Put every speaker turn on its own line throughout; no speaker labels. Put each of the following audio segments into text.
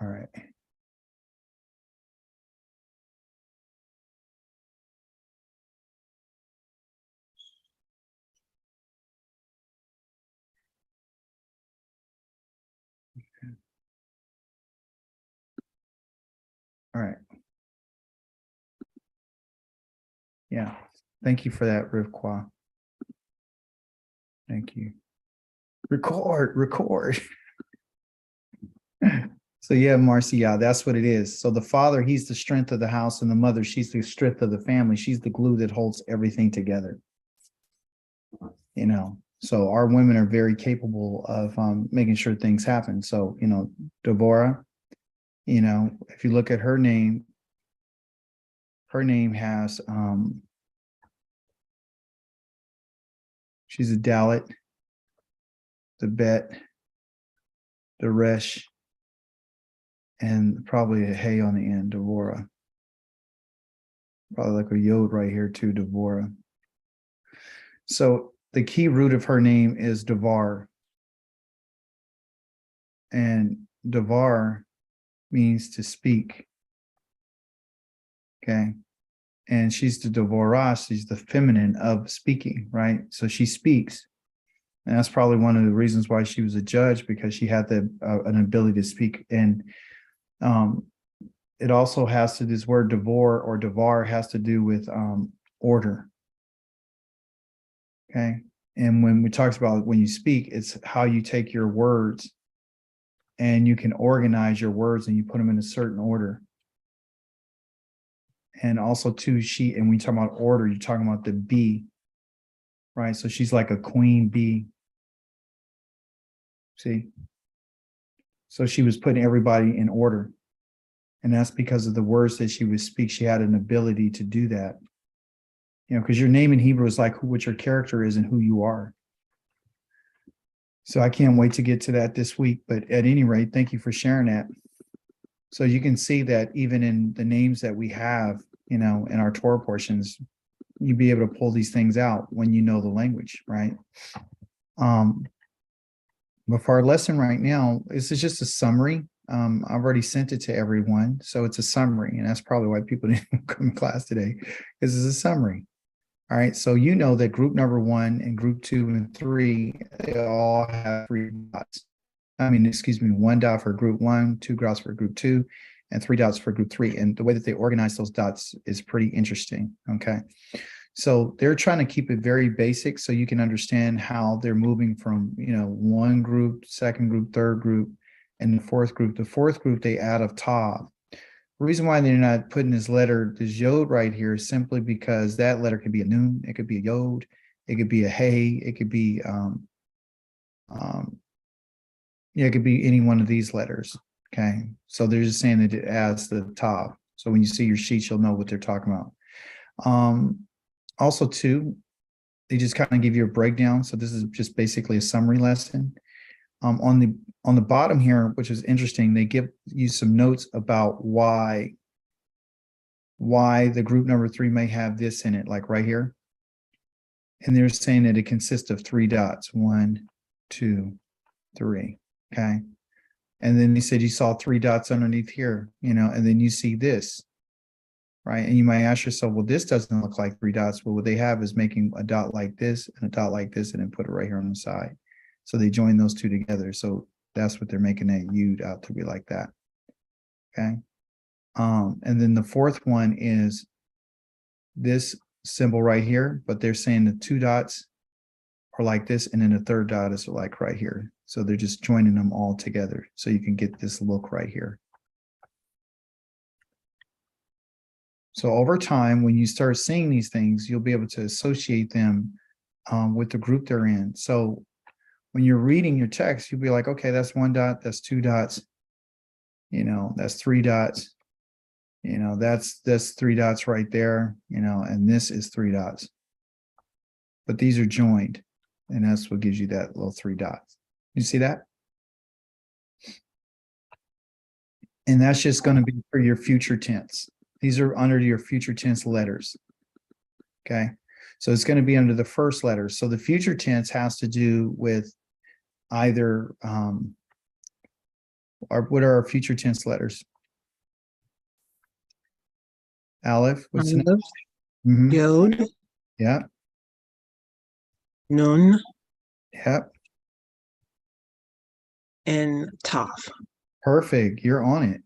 All right. All right. Yeah. Thank you for that, Rivqua. Thank you. Record. So yeah, Marcy, yeah, that's what it is. So the father, he's the strength of the house, and the mother, she's the strength of the family. She's the glue that holds everything together. So our women are very capable of making sure things happen. So, Deborah, if you look at her name has she's a Dalit, the Bet, the Resh, and probably a Hay on the end, Devorah. Probably like a Yod right here too, Devorah. So the key root of her name is Devar. And Devar means to speak. Okay. And she's the Devorah, she's the feminine of speaking, right? So she speaks. And that's probably one of the reasons why she was a judge, because she had an ability to speak. And it also has to, this word Devor or Devar has to do with order. Okay. And when we talked about when you speak, it's how you take your words and you can organize your words and you put them in a certain order. And also too, and when you talk about order, you're talking about the bee, right? So she's like a queen bee. See? So she was putting everybody in order. And that's because of the words that she would speak. She had an ability to do that. Because your name in Hebrew is like what your character is and who you are. So I can't wait to get to that this week. But at any rate, thank you for sharing that. So you can see that even in the names that we have, in our Torah portions, you'll be able to pull these things out when you know the language, right? But for our lesson right now, this is just a summary. I've already sent it to everyone. So it's a summary. And that's probably why people didn't come to class today, because it's a summary. All right. So you know that group number 1 and group 2 and 3, they all have 3 dots. 1 dot for group 1, 2 dots for group 2, and 3 dots for group 3. And the way that they organize those dots is pretty interesting. Okay. So they're trying to keep it very basic so you can understand how they're moving from, one group, second group, third group, and the fourth group. The fourth group, they add of Tav. The reason why they're not putting this Yod right here is simply because that letter could be a Nun, it could be a Yod, it could be a Hey, it could be, it could be any one of these letters. Okay. So they're just saying that it adds the Tav. So when you see your sheets, you'll know what they're talking about. Also, too, they just kind of give you a breakdown. So this is just basically a summary lesson. On the bottom here, which is interesting, they give you some notes about why the group number 3 may have this in it, like right here. And they're saying that it consists of 3 dots, 1, 2, 3. Okay. And then they said you saw 3 dots underneath here, and then you see this. Right. And you might ask yourself, well, this doesn't look like 3 dots. Well, what they have is making a dot like this and a dot like this, and then put it right here on the side. So they join those 2 together. So that's what they're making that Yud out to be like that. Okay. And then the fourth one is this symbol right here, but they're saying the 2 dots are like this, and then the third dot is like right here. So they're just joining them all together. So you can get this look right here. So over time, when you start seeing these things, you'll be able to associate them with the group they're in. So when you're reading your text, you'll be like, okay, that's 1 dot, that's 2 dots, that's 3 dots, that's 3 dots right there, and this is 3 dots. But these are joined, and that's what gives you that little 3 dots. You see that? And that's just going to be for your future tense. These are under your future tense letters. Okay. So it's going to be under the first letter. So the future tense has to do with either What are our future tense letters? Aleph. What's the next?
Aleph,
Mhm.
Yod,
Yeah.
Nun,
Yep.
and Tav.
Perfect. You're on it.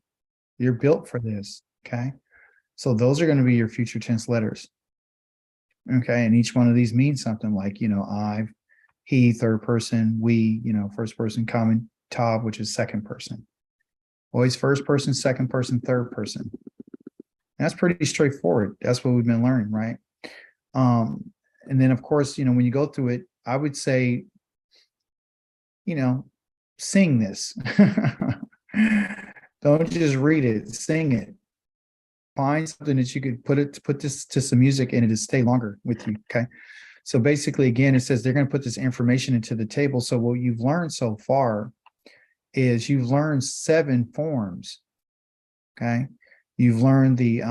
You're built for this. Okay. So those are going to be your future tense letters. Okay. And each one of these means something like, I, he, third person, we, first person, common, Tav, which is second person. Always first person, second person, third person. That's pretty straightforward. That's what we've been learning, right? And then of course, when you go through it, I would say, sing this. Don't just read it, sing it. Find something that you could put this to some music and it'll stay longer with you. Okay. So basically, again, it says they're going to put this information into the table. So what you've learned so far is you've learned 7 forms. Okay. You've learned the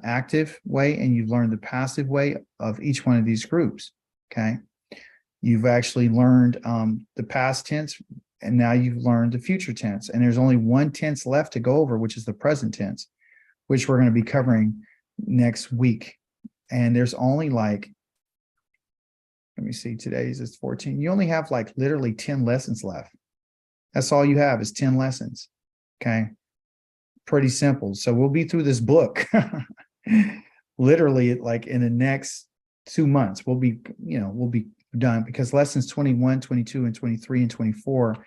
active way and you've learned the passive way of each one of these groups. Okay. You've actually learned the past tense, and now you've learned the future tense. And there's only one tense left to go over, which is the present tense, which we're going to be covering next week. And there's only let me see, today's is 14. You only have literally 10 lessons left. That's all you have is 10 lessons. Okay. Pretty simple. So we'll be through this book literally in the next 2 months. We'll be done, because lessons 21, 22, and 23 and 24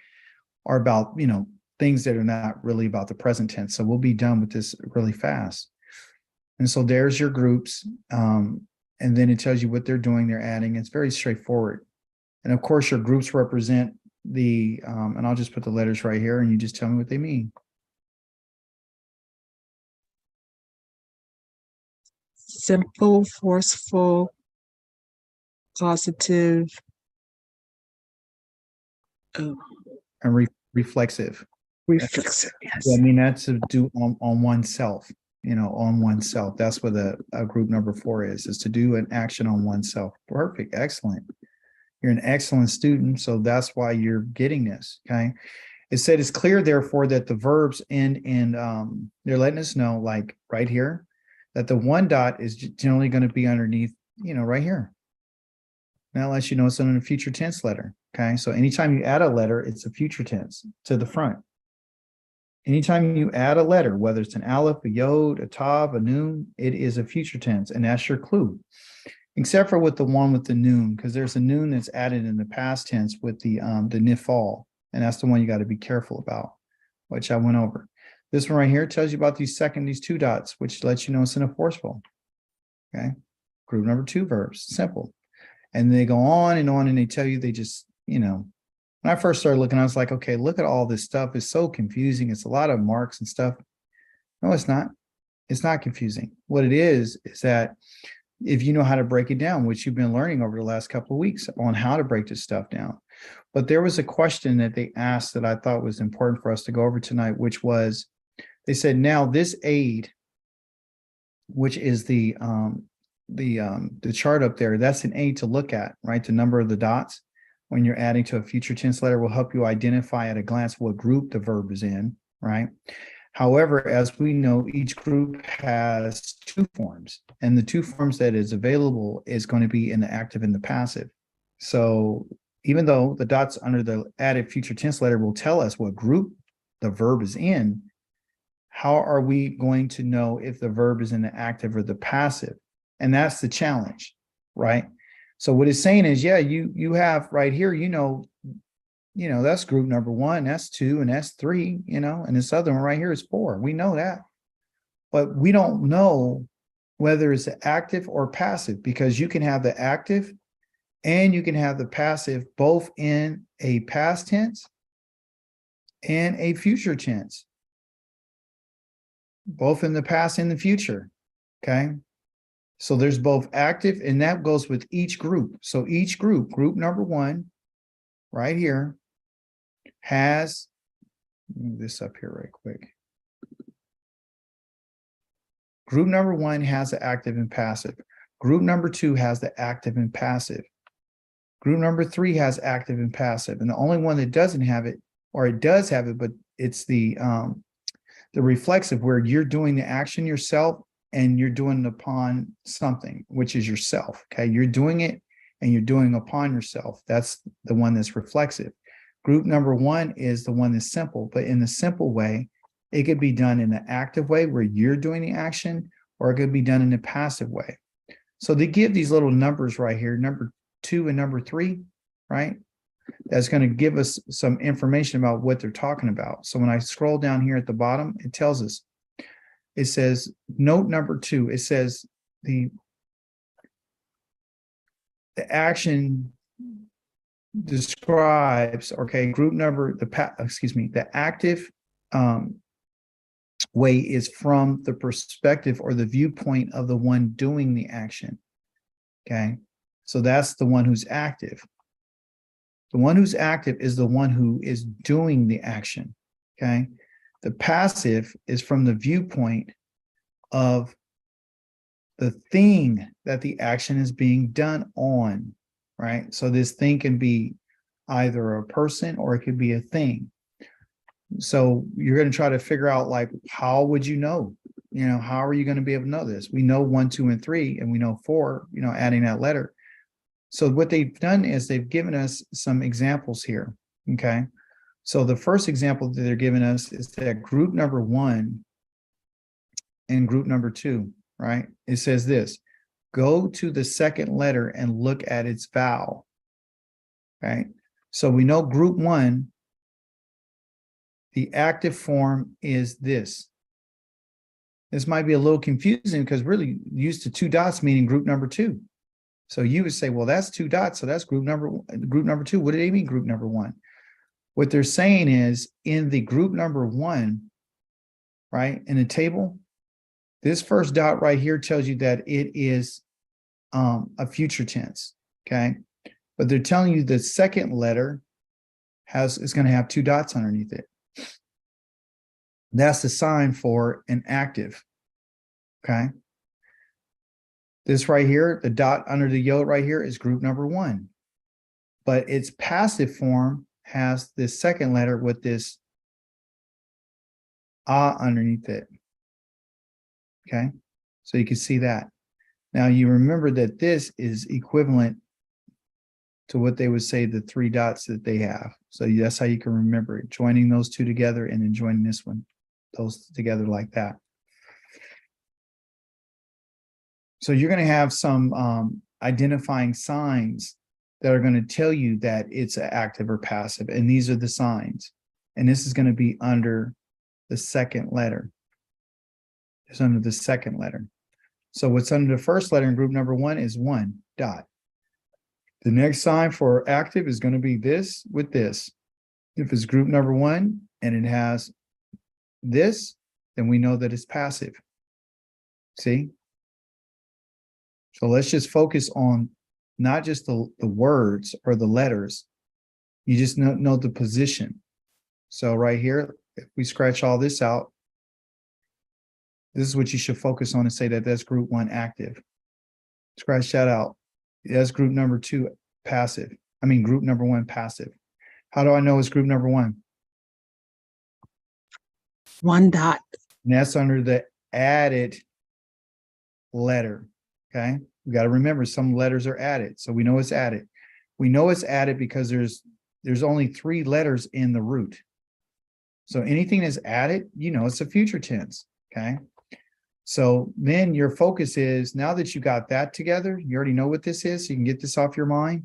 are about, things that are not really about the present tense. So we'll be done with this really fast. And so there's your groups. And then it tells you what they're doing, they're adding. It's very straightforward. And of course, your groups represent and I'll just put the letters right here and you just tell me what they mean.
Simple, forceful, positive,
And reflexive.
reflexive. Yes.
Yeah, I mean, that's to do on oneself, on oneself. That's what a group number 4 is to do an action on oneself. Perfect. Excellent. You're an excellent student. So that's why you're getting this. Okay. It said it's clear, therefore, that the verbs end in, they're letting us know, right here, that the 1 dot is generally going to be underneath, right here. That lets you know it's in a future tense letter. Okay. So anytime you add a letter, it's a future tense to the front. Anytime you add a letter, whether it's an aleph, a yod, a tav, a nun, it is a future tense, and that's your clue. Except for with the one with the nun, because there's a nun that's added in the past tense with the nifal, and that's the one you got to be careful about, which I went over. This one right here tells you about these 2 dots, which lets you know it's in a forceful. Okay, group number 2 verbs, simple, and they go on, and they tell you they just when I first started looking, I was like, okay, look at all this stuff. It's so confusing. It's a lot of marks and stuff. No, it's not. It's not confusing. What it is that if you know how to break it down, which you've been learning over the last couple of weeks on how to break this stuff down. But there was a question that they asked that I thought was important for us to go over tonight, which was, they said, now this aid, which is the chart up there, that's an aid to look at, right? The number of the dots when you're adding to a future tense letter will help you identify at a glance what group the verb is in, right? However, as we know, each group has 2 forms, and the 2 forms that is available is going to be in the active and the passive. So even though the dots under the added future tense letter will tell us what group the verb is in, how are we going to know if the verb is in the active or the passive? And that's the challenge, right? So what it's saying is, yeah, you have right here, that's group number 1, that's 2, and that's 3, and this other one right here is 4. We know that. But we don't know whether it's active or passive, because you can have the active and you can have the passive both in a past tense and a future tense, both in the past and the future. Okay. So there's both active, and that goes with each group. So each group number 1 right here has, move this up here right quick. Group number 1 has the active and passive. Group number 2 has the active and passive. Group number 3 has active and passive. And the only one that doesn't have it or it does have it, but it's the reflexive where you're doing the action yourself and you're doing it upon something, which is yourself. Okay. You're doing it and you're doing upon yourself. That's the one that's reflexive. Group number one is the one that's simple, but in the simple way, it could be done in the active way where you're doing the action, or it could be done in the passive way. So they give these little numbers right here, number 2 and number 3, right? That's going to give us some information about what they're talking about. So when I scroll down here at the bottom, it tells us, it says, note number 2, it says the action describes, okay, group number, the active way is from the perspective or the viewpoint of the one doing the action. Okay, so that's the one who's active. The one who's active is the one who is doing the action. Okay, the passive is from the viewpoint of the thing that the action is being done on, right? So this thing can be either a person or it could be a thing. So you're going to try to figure out, like, how would you know? You know, how are you going to be able to know this? We know 1, 2, and 3, and we know 4, you know, adding that letter. So what they've done is they've given us some examples here. Okay. So the first example that they're giving us is that group number 1 and group number 2, right? It says this: go to the second letter and look at its vowel. Right. So we know group 1, the active form is this. This might be a little confusing because really used to 2 dots meaning group number 2. So you would say, well, that's 2 dots. So that's group number 2. What do they mean group number 1? What they're saying is in the group number 1, right, in the table, this first dot right here tells you that it is a future tense. Okay. But they're telling you the second letter is going to have 2 dots underneath it. That's the sign for an active. Okay. This right here, the dot under the yellow right here is group number 1. But its passive form has this second letter with this underneath it. Okay. So you can see that. Now you remember that this is equivalent to what they would say the 3 dots that they have. So that's how you can remember it, joining those 2 together and then joining this one, those together like that. So you're going to have some identifying signs that are going to tell you that it's active or passive. And these are the signs. And this is going to be under the second letter. It's under the second letter. So what's under the first letter in group number 1 is 1 dot. The next sign for active is going to be this with this. If it's group number 1 and it has this, then we know that it's passive. See? So let's just focus on not just the words or the letters. You just know the position. So right here, if we scratch all this out, this is what you should focus on and say that that's group 1 active. Scratch that out. That's group number 2 passive. I mean, group number 1 passive. How do I know it's group number 1?
1 dot.
And that's under the added letter. Okay. We got to remember some letters are added. So we know it's added. We know it's added because there's only 3 letters in the root. So anything that's added, you know, it's a future tense. Okay. So then your focus is, now that you got that together, you already know what this is, so you can get this off your mind.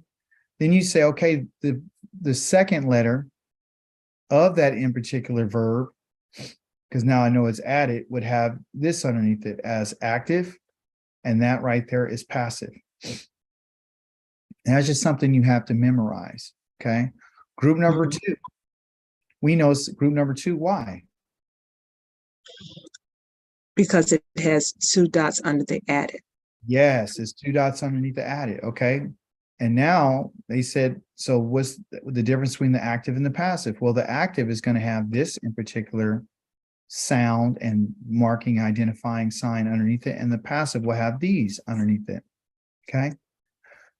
Then you say, okay, the second letter of that in particular verb, because now I know it's added, would have this underneath it as active, and that right there is passive. And that's just something you have to memorize. Okay. Group number 2. We know group number 2. Why?
Because it has 2 dots under the added.
Yes, it's 2 dots underneath the added. Okay. And now they said, so what's the difference between the active and the passive? Well, the active is going to have this in particular sound and marking identifying sign underneath it, and the passive will have these underneath it. Okay.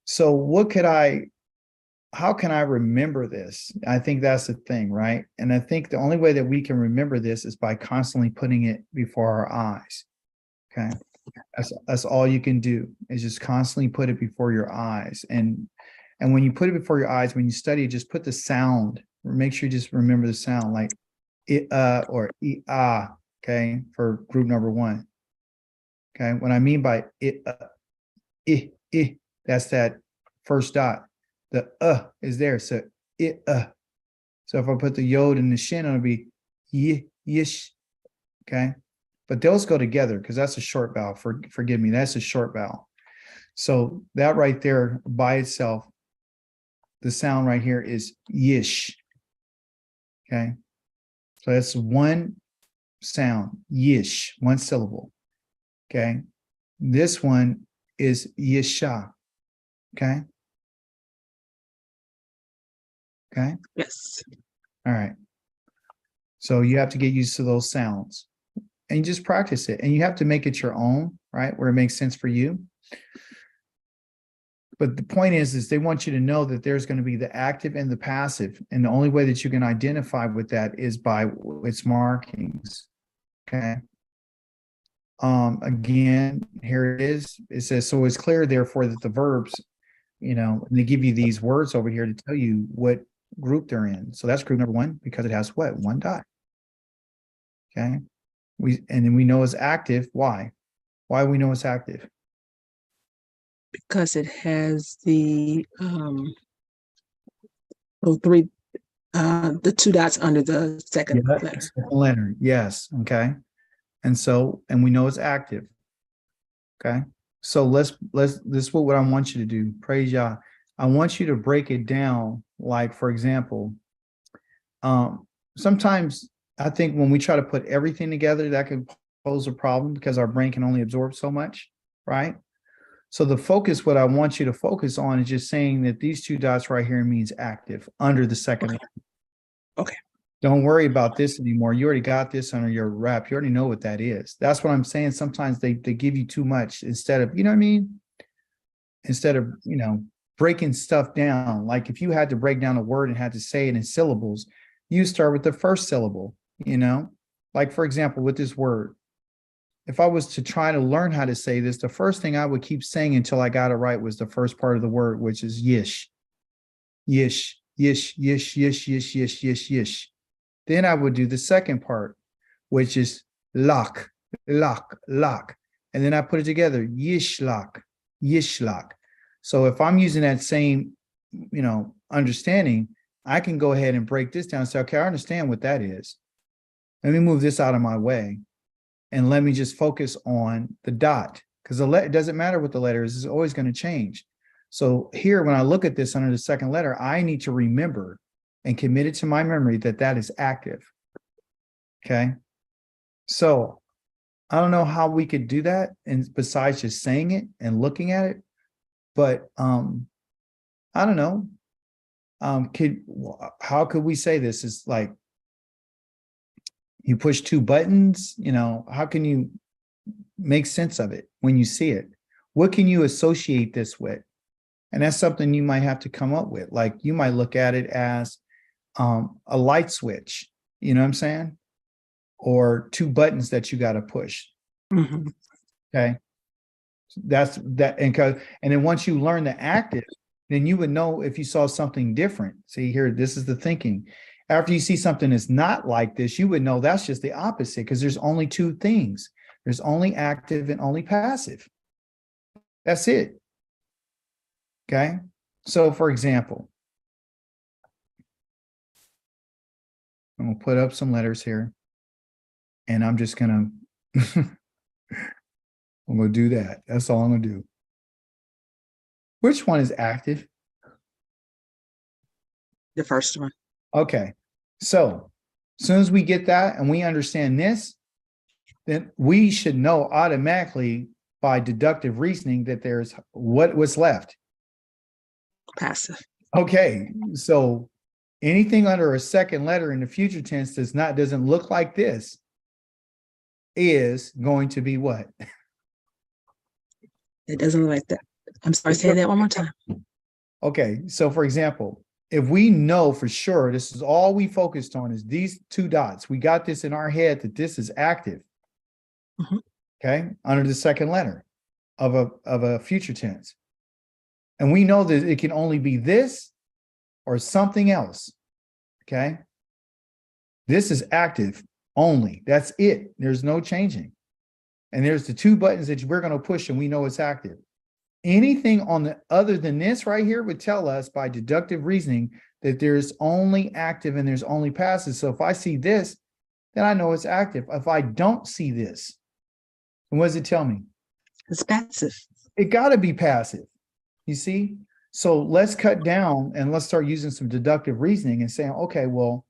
So what could I how can I remember this? I think that's the thing, right? And I think the only way that we can remember this is by constantly putting it before our eyes. Okay. That's all you can do is just constantly put it before your eyes. And when you put it before your eyes, when you study it, just put the sound, make sure you just remember the sound like it or okay, for group number one. Okay. What I mean by it that's that first dot. The is there. So it so if I put the yod and the shin, it'll be yish. Okay. But those go together because that's a short vowel. Forgive me, that's a short vowel. So that right there by itself, the sound right here is yish. Okay. So that's one sound, yish, one syllable. Okay. This one is yisha. Okay. Okay.
Yes.
All right. So you have to get used to those sounds and you just practice it, and you have to make it your own, right? Where it makes sense for you. But the point is they want you to know that there's going to be the active and the passive. And the only way that you can identify with that is by its markings. Okay. Again, here it is. It says, so it's clear, therefore, that the verbs, they give you these words over here to tell you what group they're in. So that's group number one because it has what? One dot. Okay. And then we know it's active. Why? Why we know it's active?
Because it has the the two dots under the second letter.
Second letter. Yes. Okay. And we know it's active. Okay. So this is what I want you to do. Praise Yah. I want you to break it down. Like, for example, sometimes I think when we try to put everything together, that could pose a problem because our brain can only absorb so much, right? So the focus, what I want you to focus on is just saying that these two dots right here means active under the second.
Okay.
Don't worry about this anymore. You already got this under your wrap. You already know what that is. That's what I'm saying. Sometimes they give you too much instead of, you know what I mean? Instead of, breaking stuff down. Like if you had to break down a word and had to say it in syllables, you start with the first syllable, like for example, with this word, if I was to try to learn how to say this, the first thing I would keep saying until I got it right was the first part of the word, which is yish, yish, yish, yish, yish, yish, yish, yish, yish. Then I would do the second part, which is lock, lock, lock. And then I put it together, yish lock, yish lock. So if I'm using that same, understanding, I can go ahead and break this down and say, okay, I understand what that is. Let me move this out of my way. And let me just focus on the dot, because it doesn't matter what the letter is, it's always going to change. So here, when I look at this under the second letter, I need to remember and commit it to my memory that is active. Okay. So I don't know how we could do that, and besides just saying it and looking at it, but I don't know. How could we say this? Is like, you push two buttons, how can you make sense of it when you see it? What can you associate this with? And that's something you might have to come up with. Like you might look at it as a light switch, you know what I'm saying? Or two buttons that you got to push.
Mm-hmm.
Okay. That's that. And then once you learn the active, then you would know if you saw something different. See here, this is the thinking. After you see something that's not like this, you would know that's just the opposite, because there's only two things. There's only active and only passive. That's it. Okay. So for example, I'm going to put up some letters here, and I'm just going to, I'm going to do that. That's all I'm going to do. Which one is active?
The first one.
Okay. So as soon as we get that and we understand this, then we should know automatically by deductive reasoning that there's what's left.
Passive.
Okay. So anything under a second letter in the future tense doesn't look like this is going to be what?
It doesn't look like that. I'm sorry, say that one more time.
Okay, so for example, if we know for sure, this is all we focused on is these two dots. We got this in our head that this is active.
Mhm.
Okay, under the second letter of a future tense. And we know that it can only be this or something else. Okay. This is active only. That's it. There's no changing. And there's the two buttons that we're going to push and we know it's active. Anything on the other than this right here would tell us by deductive reasoning that there's only active and there's only passive. So if I see this, then I know it's active. If I don't see this, and what does it tell me?
It's passive.
It got to be passive. You see? So let's cut down and let's start using some deductive reasoning and saying, okay, well,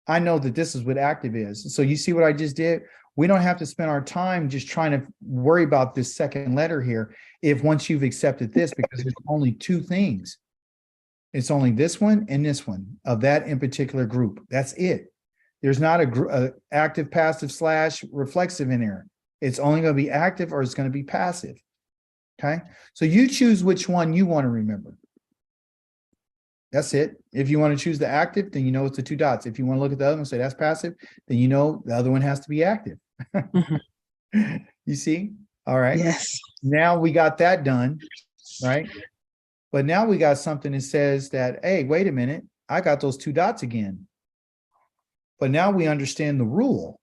I know that this is what active is. So you see what I just did? We don't have to spend our time just trying to worry about this second letter here if once you've accepted this, because there's only two things. It's only this one and this one of that in particular group. That's it. There's not a active, passive, slash reflexive in there. It's only going to be active or it's going to be passive. Okay. So you choose which one you want to remember. That's it. If you want to choose the active, then you know it's the two dots. If you want to look at the other one and say that's passive, then you know the other one has to be active.
Mhm.
You see? All right.
Yes.
Now we got that done, right? But now we got something that says that, hey, wait a minute, I got those two dots again. But now we understand the rule.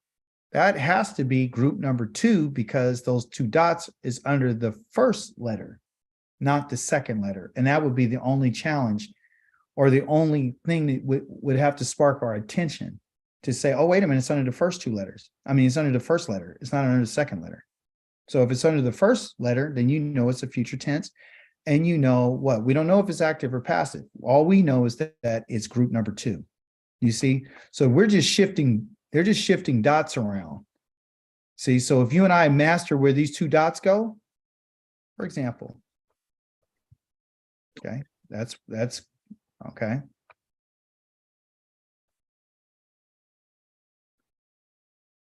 That has to be group number 2 because those two dots is under the first letter, not the second letter. And that would be the only challenge or the only thing that would have to spark our attention to say, oh, wait a minute, it's under the first two letters. I mean, it's under the first letter. It's not under the second letter. So if it's under the first letter, then you know it's a future tense. And you know what? We don't know if it's active or passive. All we know is that it's group number 2. You see? So we're just shifting, they're just shifting dots around. See, so if you and I master where these two dots go, for example, okay, that's okay.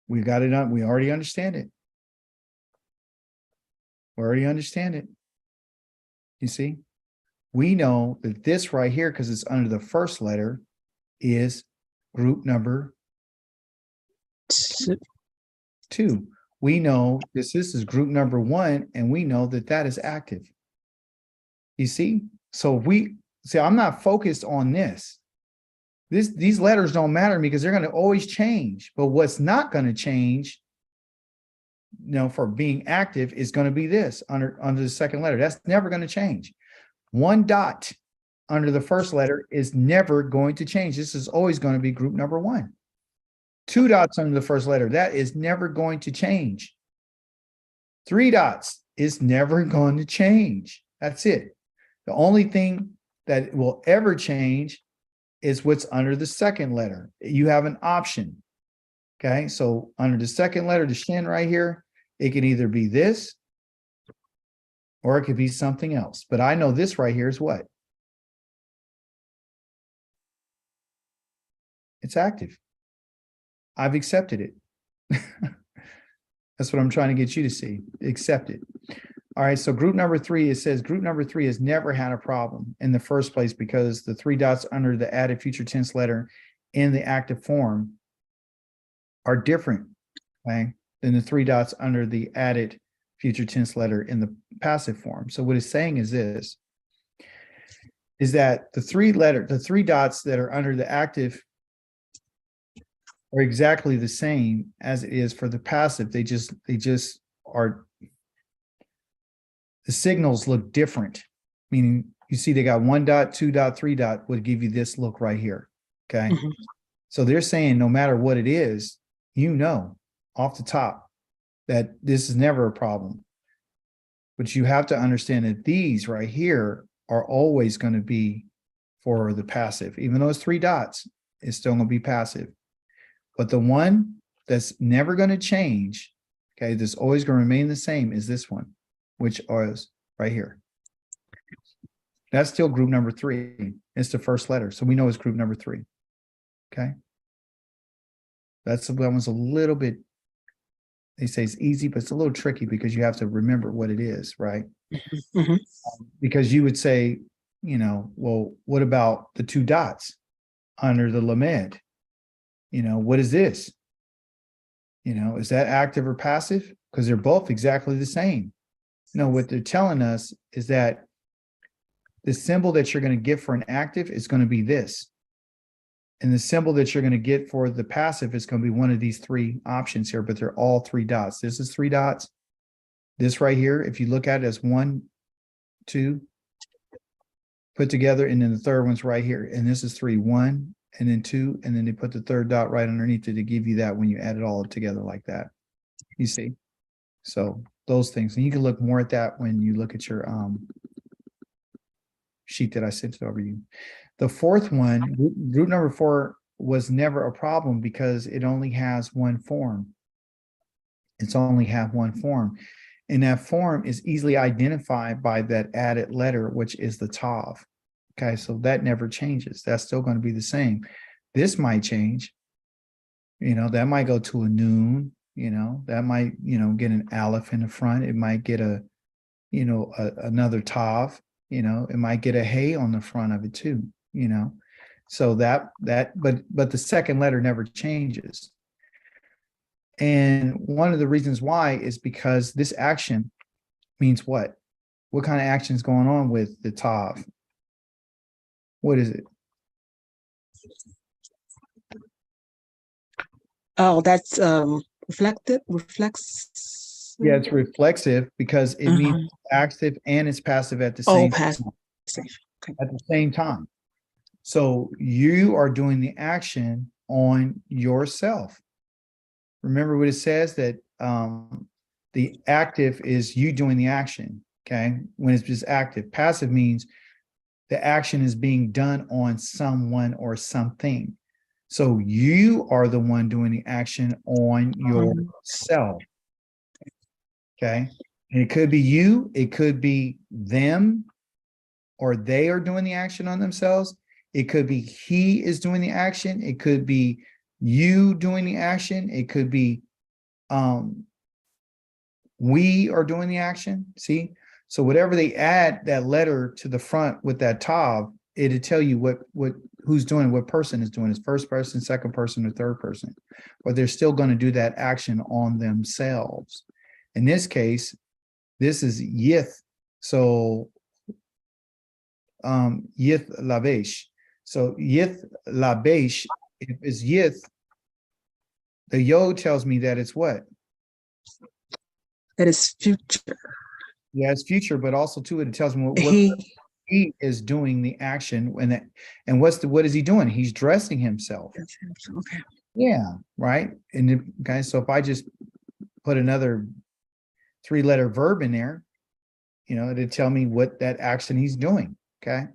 We got it on, we already understand it. We already understand it. You see? We know that this right here, because it's under the first letter, is group number 2. We know this is group number 1, and we know that that is active. You see? So we see, I'm not focused on this. These letters don't matter to me because they're going to always change. But what's not going to change, you know, for being active is going to be this under the second letter. That's never going to change. One dot under the first letter is never going to change. This is always going to be group number 1. Two dots under the first letter, that is never going to change. 3 dots is never going to change. That's it. The only thing that will ever change is what's under the second letter. You have an option. Okay, so under the second letter, the shin right here, it can either be this or it could be something else. But I know this right here is what? It's active. I've accepted it. That's what I'm trying to get you to see. Accept it. All right, so group number 3, it says group number 3 has never had a problem in the first place because the 3 dots under the added future tense letter in the active form are different, okay, than the 3 dots under the added future tense letter in the passive form. So what it's saying is this, is that the 3 dots that are under the active are exactly the same as it is for the passive. They just are, the signals look different, meaning you see they got 1 dot, 2 dot, 3 dot would give you this look right here. Okay.
Mhm.
So they're saying no matter what it is, you know, off the top that this is never a problem. But you have to understand that these right here are always going to be for the passive. Even though it's 3 dots, it's still going to be passive. But the one that's never going to change, okay, that's always going to remain the same is this one, which is right here. That's still group number 3. It's the first letter. So we know it's group number 3. Okay. That one's a little bit, they say it's easy, but it's a little tricky because you have to remember what it is, right?
Mhm.
Because you would say, well, what about the two dots under the lamed? What is this? Is that active or passive? Because they're both exactly the same. No, what they're telling us is that the symbol that you're going to get for an active is going to be this. And the symbol that you're going to get for the passive is going to be one of these three options here, but they're all three dots. This is three dots. This right here, if you look at it as 1, 2, put together, and then the third one's right here. And this is 3, 1, and then 2, and then they put the third dot right underneath it to give you that when you add it all together like that. You see? So those things. And you can look more at that when you look at your sheet that I sent over you. The fourth one, group number 4, was never a problem because it only has one form. It's only have one form. And that form is easily identified by that added letter, which is the tav. Okay, so that never changes. That's still going to be the same. This might change. That might go to a noon. That might, get an aleph in the front. It might get a, another tav. It might get a hey on the front of it too. So but the second letter never changes. And one of the reasons why is because this action means what? What kind of action is going on with the tav? What is it?
Oh, that's reflects.
Yeah, it's reflexive because it means active and it's passive at the same
passive.
Okay. At the same time. So you are doing the action on yourself. Remember what it says, that the active is you doing the action, okay? When it's just active. Passive means the action is being done on someone or something. So you are the one doing the action on yourself, okay? And it could be you, it could be them, or they are doing the action on themselves. It could be he is doing the action. It could be you doing the action. It could be we are doing the action. See? So whatever they add that letter to the front with that tav, it'll tell you who's doing it, what person is doing it, first person, second person, or third person. But they're still going to do that action on themselves. In this case, this is yith. So yith lavesh. So yith labesh, if it's yith, the yod tells me that it's what?
That is future.
Yeah, it's future, but also too, it tells me what he is doing the action, and what is he doing? He's dressing himself.
Okay.
Yeah, right. And okay, so if I just put another 3-letter verb in there, it'd tell me what that action he's doing. Okay.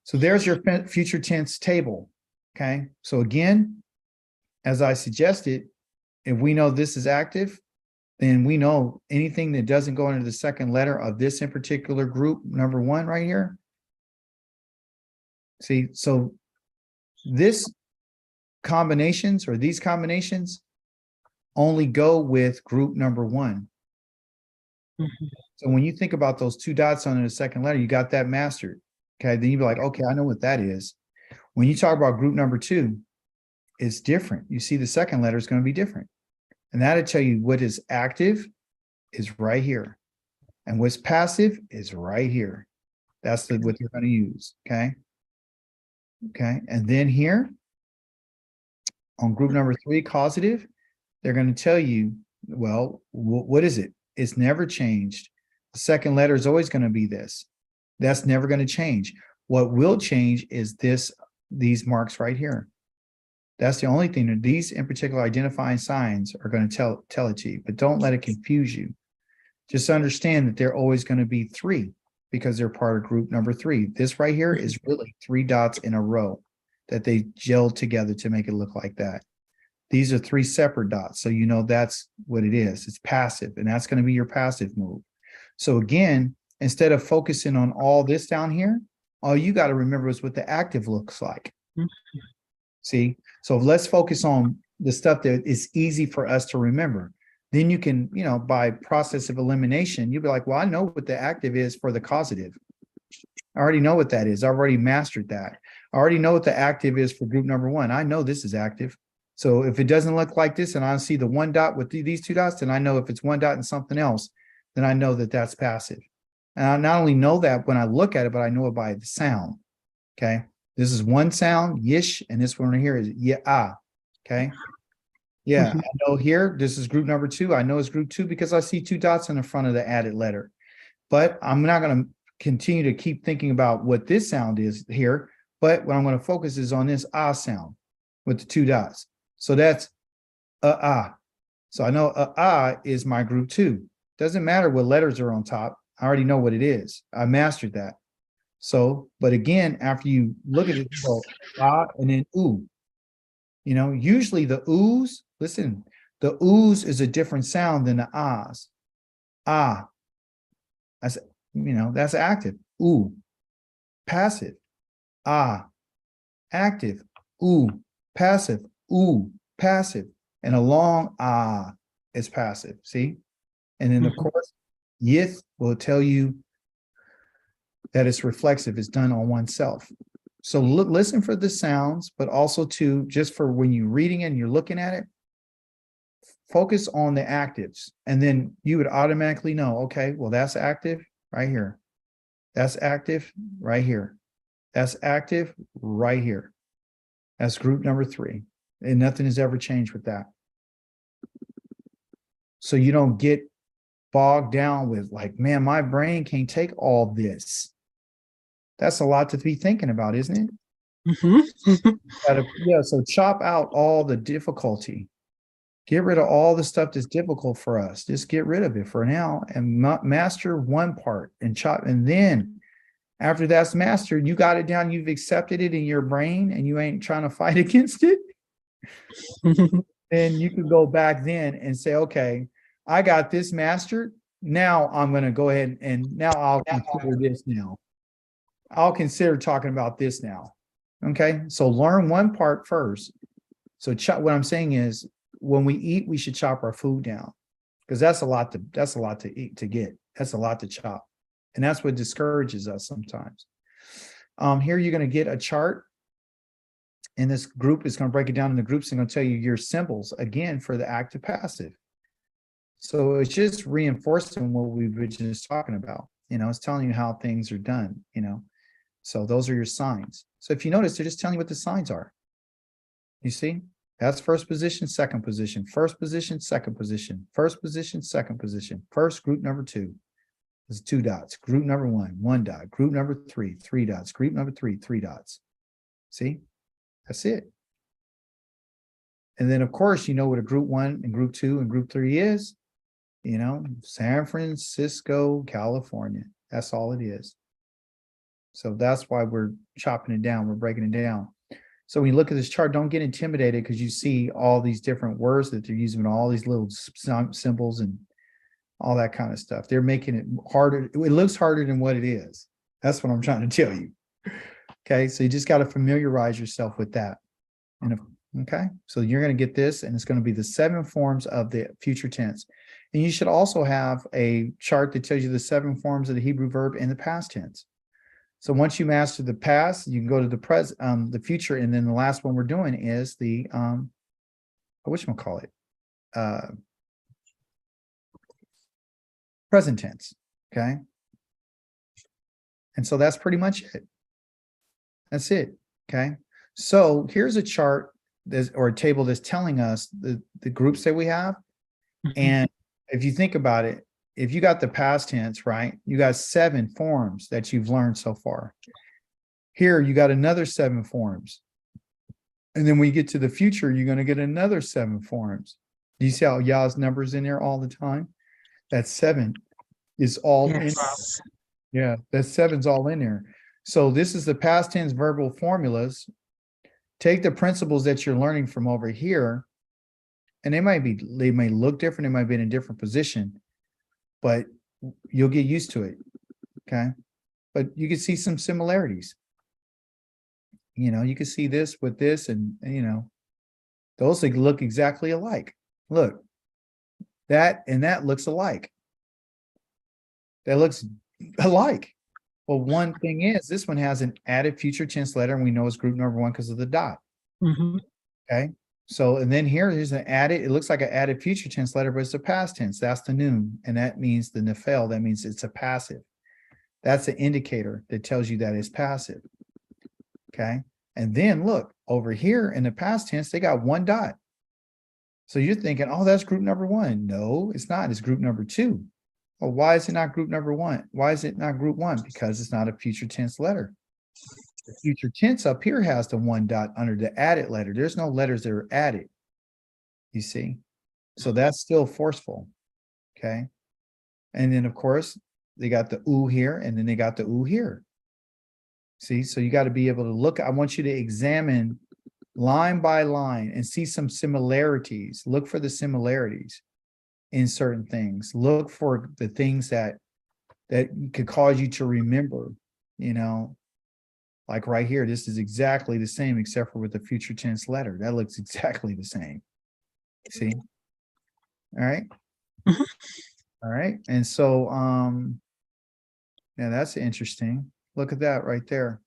So there's your future tense table. Okay. So again, as I suggested, if we know this is active, then we know anything that doesn't go into the second letter of this in particular group, number 1 right here. See, so these combinations only go with group number 1. So when you think about those 2 dots under the second letter, you got that mastered. Okay, then you'd be like, okay, I know what that is. When you talk about group number 2, it's different. You see the second letter is going to be different. And that'll tell you what is active is right here. And what's passive is right here. That's what you're going to use, okay? Okay, and then here, on group number 3, causative, they're going to tell you, well, what is it? It's never changed. The second letter is always going to be this. That's never going to change. What will change is these marks right here. That's the only thing that these in particular identifying signs are going to tell it to you, but don't let it confuse you. Just understand that they're always going to be 3 because they're part of group number 3. This right here is really 3 dots in a row that they gelled together to make it look like that. These are 3 separate dots. So you know that's what it is. It's passive, and that's going to be your passive move. So again, instead of focusing on all this down here, all you got to remember is what the active looks like. See? So let's focus on the stuff that is easy for us to remember. Then you can, by process of elimination, you'll be like, well, I know what the active is for the causative. I already know what that is. I've already mastered that. I already know what the active is for group number one. I know this is active. So if it doesn't look like this and I see the one dot with these two dots, then I know if it's one dot and something else, then I know that that's passive. And I not only know that when I look at it, but I know it by the sound. Okay. This is one sound, yish, and this one here is yeah, ah. Okay. Yeah, I know here, this is group number two. I know it's group two because I see two dots in the front of the added letter. But I'm not going to continue to keep thinking about what this sound is here. But what I'm going to focus is on this ah sound with the two dots. So that's ah. So I know ah is my group two. Doesn't matter what letters are on top. I already know what it is. I mastered that. So, but again, after you look at it, you go ah and then ooh. You know, usually the oohs, listen, the oohs is a different sound than the ahs. Ah, that's, you know, that's active. Ooh, passive. Ah, active. Ooh, passive. Ooh, passive. And a long ah is passive. See? And then, of course, yith will tell you that it's reflexive, it's done on oneself. So listen for the sounds, but also to just for when you're reading it and you're looking at it, focus on the actives. And then you would automatically know, okay, well, that's active right here. That's active right here. That's active right here. That's group number three. And nothing has ever changed with that. So you don't get bogged down with like, man, my brain can't take all this. That's a lot to be thinking about, isn't it? Yeah, so chop out all the difficulty. Get rid of all the stuff that's difficult for us. Just get rid of it for now and master one part and chop. And then after that's mastered, you got it down, you've accepted it in your brain and you ain't trying to fight against it. Then you could go back then and say, okay, I got this mastered. Now I'm going to go ahead and now I'll consider this now. I'll consider talking about this now. Okay, so learn one part first. So what I'm saying is when we eat, we should chop our food down because that's a lot to eat, to get. That's a lot to chop. And that's what discourages us sometimes. Here you're going to get a chart. And this group is going to break it down into groups and going to tell you your symbols again for the active passive. So it's just reinforcing what we've been just talking about. You know, it's telling you how things are done, you know. So those are your signs. So if you notice, they're just telling you what the signs are. You see, that's first position, second position, first position, second position, first position, second position, first group number two is two dots, group number one dot, group number three dots, group number three dots. See, that's it. And then of course, you know what a group one and group two and group three is, you know, San Francisco, California. That's all it is. So that's why we're chopping it down. We're breaking it down. So when you look at this chart, don't get intimidated because you see all these different words that they're using, all these little symbols and all that kind of stuff. They're making it harder. It looks harder than what it is. That's what I'm trying to tell you. Okay. So you just got to familiarize yourself with that. And okay. So you're going to get this and it's going to be the 7 forms of the future tense. And you should also have a chart that tells you the 7 forms of the Hebrew verb in the past tense. So once you master the past, you can go to the present, the future, and then the last one we're doing is the whatchamacallit? Present tense. Okay. And so that's pretty much it. That's it. Okay. So here's a chart or a table that's telling us the groups that we have. And if you think about it, if you got the past tense, right, you got 7 forms that you've learned so far. Here, you got another 7 forms. And then when you get to the future, you're going to get another 7 forms. Do you see how Yah's numbers in there all the time? That 7 is all in. Yeah, that 7's all in there. So this is the past tense verbal formulas. Take the principles that you're learning from over here, and they may look different, they might be in a different position, but you'll get used to it. Okay. But you can see some similarities. You know, you can see this with this, and you know, those look exactly alike. Look, that and that looks alike. That looks alike. Well, one thing is, this one has an added future tense letter, and we know it's group number one because of the dot.
Mhm.
Okay. So, and then here's an added, it looks like an added future tense letter, but it's a past tense. That's the noon. And that means the nafel, that means it's a passive. That's an indicator that tells you that it's passive. Okay. And then look over here in the past tense, they got one dot. So you're thinking, oh, that's group number one. No, it's not. It's group number two. Well, why is it not group number one? Why is it not group one? Because it's not a future tense letter. The future tense up here has the one dot under the added letter. There's no letters that are added. You see? So that's still forceful. Okay. And then of course, they got the ooh here, and then they got the ooh here. See, so you got to be able to look. I want you to examine line by line and see some similarities. Look for the similarities in certain things. Look for the things that could cause you to remember, you know, like right here, this is exactly the same except for with the future tense letter. That looks exactly the same. See? All right.
Mhm.
All right. And so yeah, that's interesting. Look at that right there.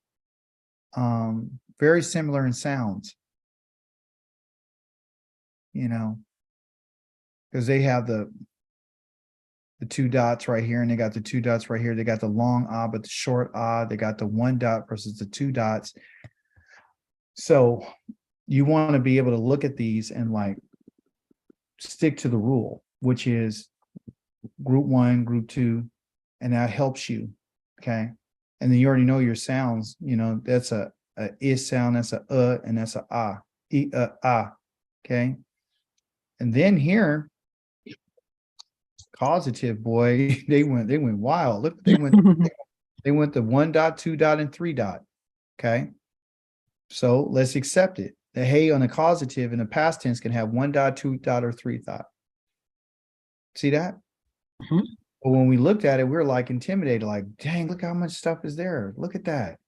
Very similar in sounds, you know, because they have the two dots right here, and they got the two dots right here. They got the long ah, but the short ah. They got the one dot versus the two dots. So you want to be able to look at these and like stick to the rule, which is group one, group two, and that helps you. Okay. And then you already know your sounds, you know, that's a is sound, that's a and that's a ah. Ah. Okay. And then here, causative, boy, they went wild. Look, they went to one dot, two dot, and three dot. Okay. So let's accept it. The hey on the causative in the past tense can have one dot, two dot, or three dot. See that?
Mhm.
But when we looked at it, we were like intimidated, like, dang, look how much stuff is there. Look at that.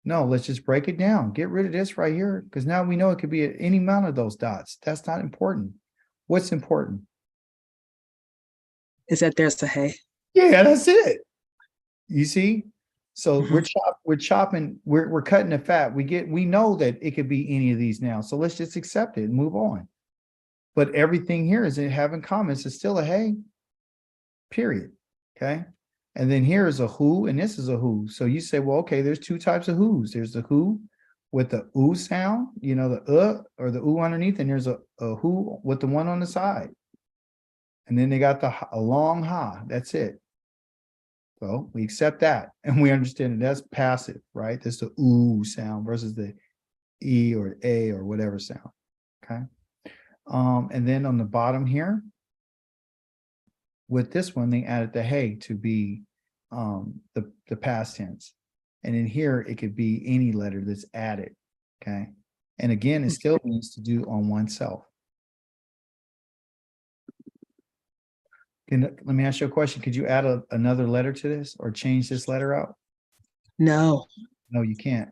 No, let's just break it down. Get rid of this right here, because now we know it could be at any amount of those dots. That's not important. What's important?
Is that there's a hey?
Yeah, that's it. You see? So
Mhm.
we're chopping, we're cutting the fat. We know that it could be any of these now. So let's just accept it and move on. But everything here is having comments. It's still a hey, period. Okay. And then here is a who, and this is a who. So you say, well, okay, there's two types of who's. There's the who with the ooh sound, you know, the or the ooh underneath, and there's a who with the one on the side. And then they got a long ha. That's it. So we accept that, and we understand that that's passive, right? That's the ooh sound versus the e or a or whatever sound. Okay. And then on the bottom here, with this one, they added the hey to be the past tense. And in here, it could be any letter that's added. Okay. And again, it still means to do on oneself. Let me ask you a question. Could you add another letter to this or change this letter out?
No.
No, you can't.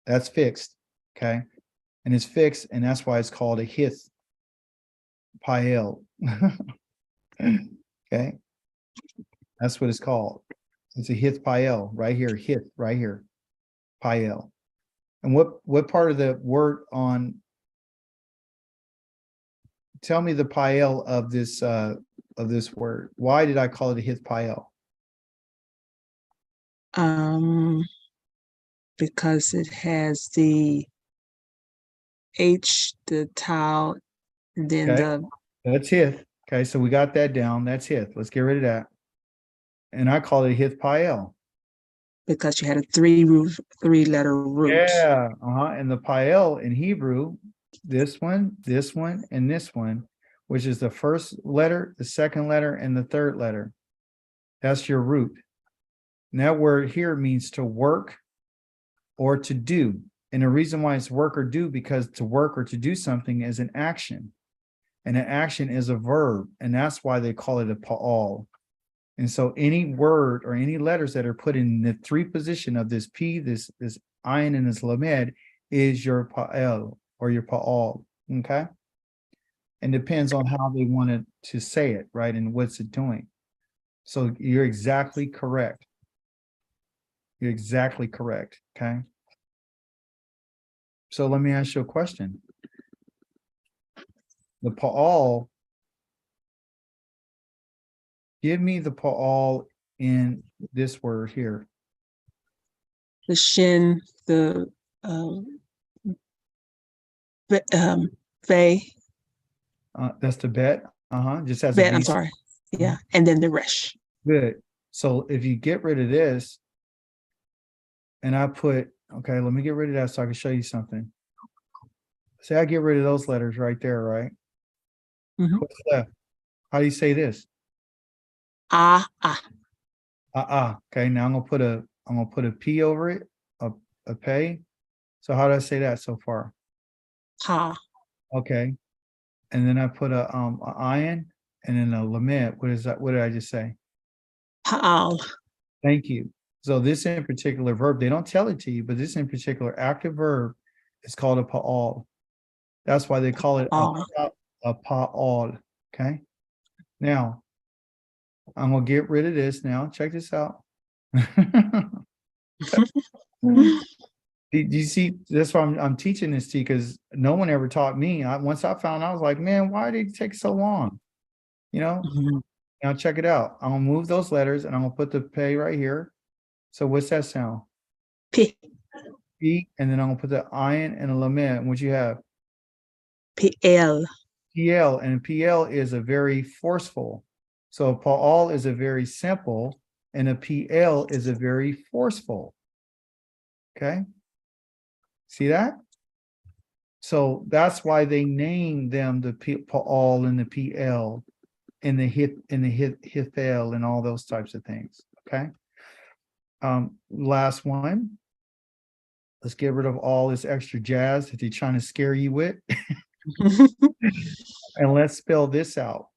That's fixed. Okay. And it's fixed, and that's why it's called a hith pael. Okay. That's what it's called. It's a hith pael right here, hith right here, pael. And what part of the word on, tell me the pael of this word. Why did I call it a hith pael?
Because it has the H, the tau, then
Okay.
the
That's hith. Okay, so we got that down. That's hith. Let's get rid of that. And I call it a hith pael.
because you had a three letter root.
Yeah. And the pael in Hebrew, this one, and this one, which is the first letter, the second letter, and the third letter. That's your root. And that word here means to work or to do. And the reason why it's work or do, because to work or to do something is an action. And an action is a verb. And that's why they call it a pa'al. And so any word or any letters that are put in the three position of this P, this ayin, and this lamed is your pa'al or your pa'al. Okay. And depends on how they wanted to say it, right? And what's it doing. So you're exactly correct. You're exactly correct. Okay. So let me ask you a question. The pa'al, give me the pa'al in this word here.
The shin, the ve,
That's the bet. Just as a
vet, I'm
V.
sorry. Yeah. And then the resh.
Good. So if you get rid of this, and I put, okay, let me get rid of that so I can show you something. Say I get rid of those letters right there, right?
Mhm.
What's left? How do you say this?
Ah, ah.
Okay, now I'm gonna put a P over it, a pay. So how do I say that so far?
Ha.
Okay. And then I put a iron and then a lament. What is that? What did I just say?
Ha'al.
Thank you. So this in particular verb, they don't tell it to you, but this in particular active verb is called a pa'al. That's why they call it
All.
a pa'al. Okay. Now I'm gonna get rid of this now. Check this out. Do you see? That's why I'm teaching this to you because no one ever taught me. Once I found, I was like, man, why did it take so long? You know.
Mhm.
Now check it out. I'm gonna move those letters and I'm gonna put the pay right here. So what's that sound?
P.
P, and then I'm gonna put the iron and a lament. What you have?
PL.
PL, and PL is a very forceful. So a Paul is a very simple, and a PL is a very forceful. Okay. See that? So that's why they name them the Paul and the PL and the Hithel and all those types of things. Okay. Last one. Let's get rid of all this extra jazz that they're trying to scare you with. And let's spell this out.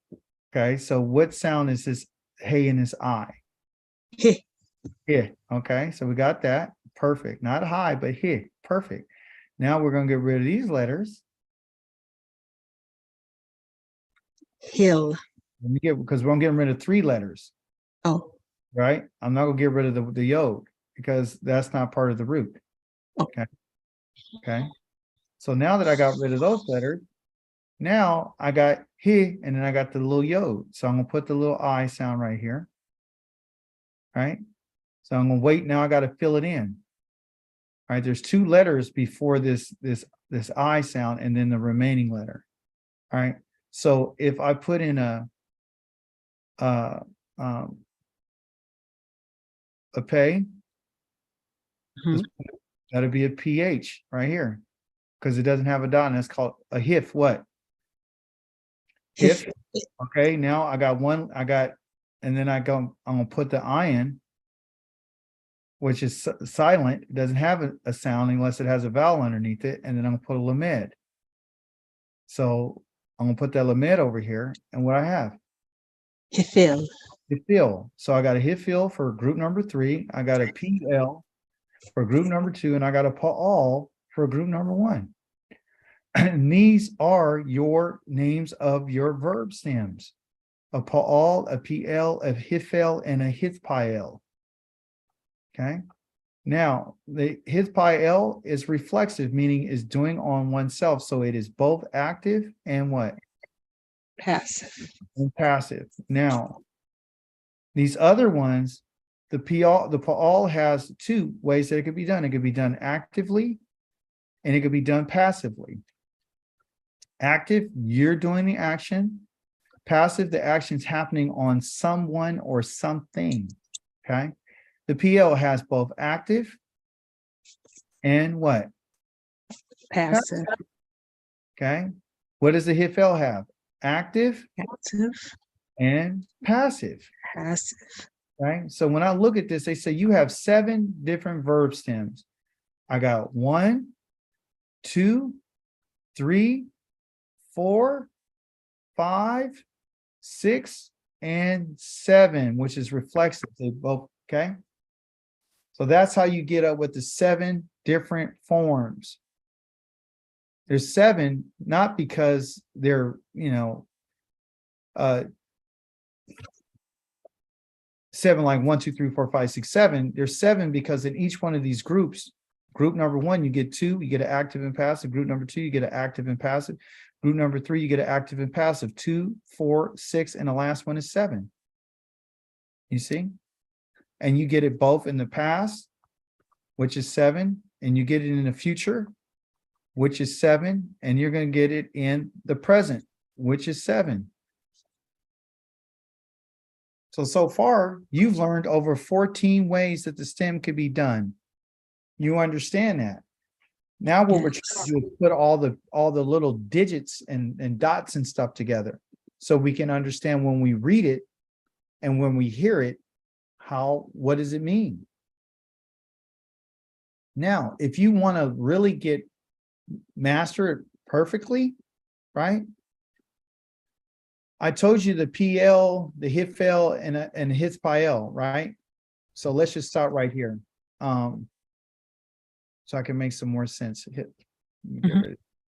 Okay. So what sound is this hey in this I?
He.
Yeah. Okay. So we got that. Perfect. Not high, but here. Perfect. Now we're going to get rid of these letters.
Hill.
Let me get, because we're getting rid of 3 letters,
Oh.
right? I'm not going to get rid of the yod because that's not part of the root. Okay. Okay. So now that I got rid of those letters, now I got he, and then I got the little yod. So I'm going to put the little I sound right here. Right. So I'm going to wait. Now I got to fill it in. All right. There's 2 letters before this I sound and then the remaining letter. All right. So if I put in a pay,
Mhm.
that'll be a PH right here because it doesn't have a dot, and that's called a hif. What? Hif. Okay. Now I got one. And then I'm gonna put the iron, which is silent. It doesn't have a sound unless it has a vowel underneath it. And then I'm gonna put a lamed. So I'm gonna put that lamed over here, and what I have?
Hifil.
Hifil. So I got a hifil for group number 3. I got a PL for group number 2, and I got a pa'al for group number 1. And these are your names of your verb stems: a pa'al, a PL, a hifel, and a hithpael. Okay. Now, the hithpael is reflexive, meaning is doing on oneself. So it is both active and what?
Passive.
And passive. Now, these other ones, the pa'al has 2 ways that it could be done. It could be done actively and it could be done passively. Active, you're doing the action. Passive, the action's happening on someone or something. Okay. The PL has both active and what?
Passive.
Okay. What does the HIFL have? Active
Active.
and passive.
Passive.
Right. So when I look at this, they say you have 7 different verb stems. I got 1, 2, 3, 4, 5, 6, and 7, which is reflexive. They both, okay. So that's how you get up with the 7 different forms. There's 7, not because they're, seven, like 1, 2, 3, 4, 5, 6, 7. There's 7 because in each one of these groups, group number 1, you get 2, you get an active and passive. Group number 2, you get an active and passive. Group number 3, you get an active and passive. 2, 4, 6, and the last one is 7. You see? And you get it both in the past, which is 7, and you get it in the future, which is 7, and you're going to get it in the present, which is 7. So far, you've learned over 14 ways that the stem could be done. You understand that. Now what we're trying to do is put all the little digits and dots and stuff together so we can understand when we read it and when we hear it, what does it mean? Now, if you want to really master it perfectly, right? I told you the PL, the HIFL, and the HITPIL, right? So let's just start right here. So I can make some more sense.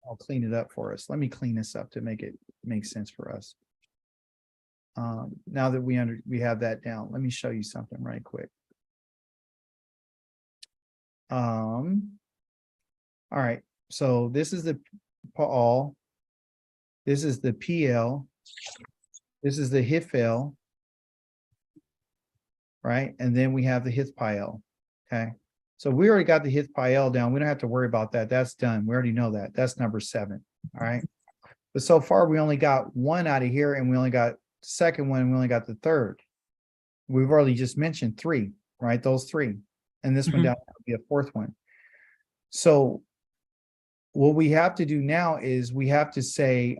I'll clean it up for us. Let me clean this up to make it make sense for us. Now that we have that down, let me show you something right quick. All right, so this is the PAL, this is the PL, this is the HIFL, right? And then we have the HITPIL, okay? So we already got the HITPIL down. We don't have to worry about that. That's done. We already know that. That's number 7, all right? But so far, we only got 1 out of here, and we only got the second one, and we only got the third. We've already just mentioned 3, right? Those 3. And this one down will be a 4th one. So what we have to do now is we have to say,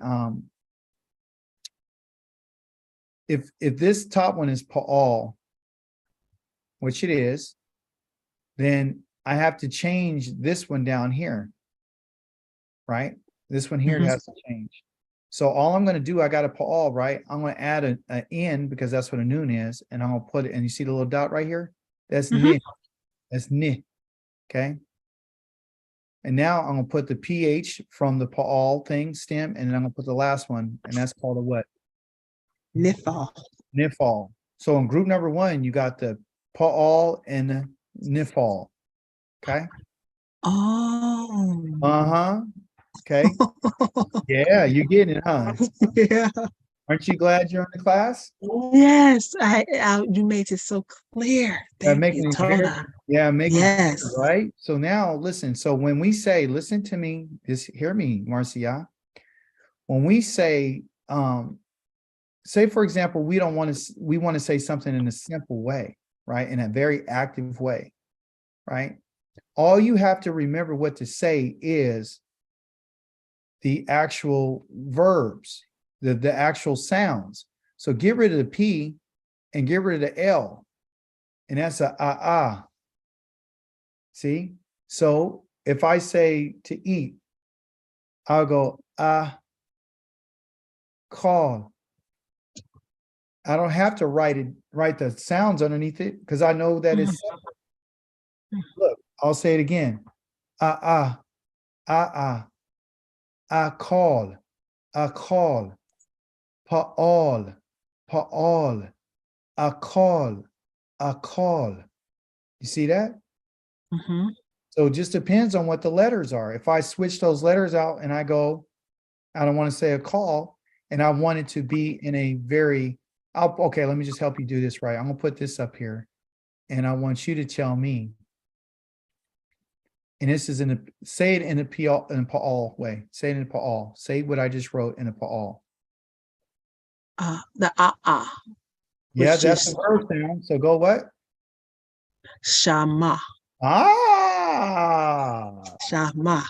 if this top one is Pa'al, which it is, then I have to change this one down here, right? This one here has to change. So all I'm going to do, I got a Pa'al, right? I'm going to add an N because that's what a noon is. And I'm going to put it, and you see the little dot right here? That's Ni. That's Ni, okay? And now I'm going to put the PH from the Pa'al thing, stem, and then I'm going to put the last one, and that's called a what?
Nifal.
Nifal. So in group number 1, you got the Pa'al and the Nifal, okay?
Oh.
Uh-huh. Okay. Yeah, you getting it, huh?
Yeah.
Aren't you glad you're in the class?
Yes. You made it so clear. Thank
Making
you,
it clear.
Toda.
Yeah, making
Yes.
it clear, right? So now listen. So when we say, listen to me, just hear me, Marcia. When we say, say for example, we want to say something in a simple way, right? In a very active way, right? All you have to remember what to say is the actual verbs, the actual sounds. So get rid of the P and get rid of the L. And that's a. See? So if I say to eat, I'll go call. I don't have to write the sounds underneath it because I know that it's look, I'll say it again. I call. Pa'al. A call. You see that? So it just depends on what the letters are. If I switch those letters out and I go, I don't want to say a call, and I want it to be in a very, okay, let me just help you do this right. I'm going to put this up here, and I want you to tell me, and this is say it in a Pa'al way. Say it in a Pa'al. Say what I just wrote in a Pa'al.
The
Yeah, that's the verb sound. So go what?
Shama. Shama.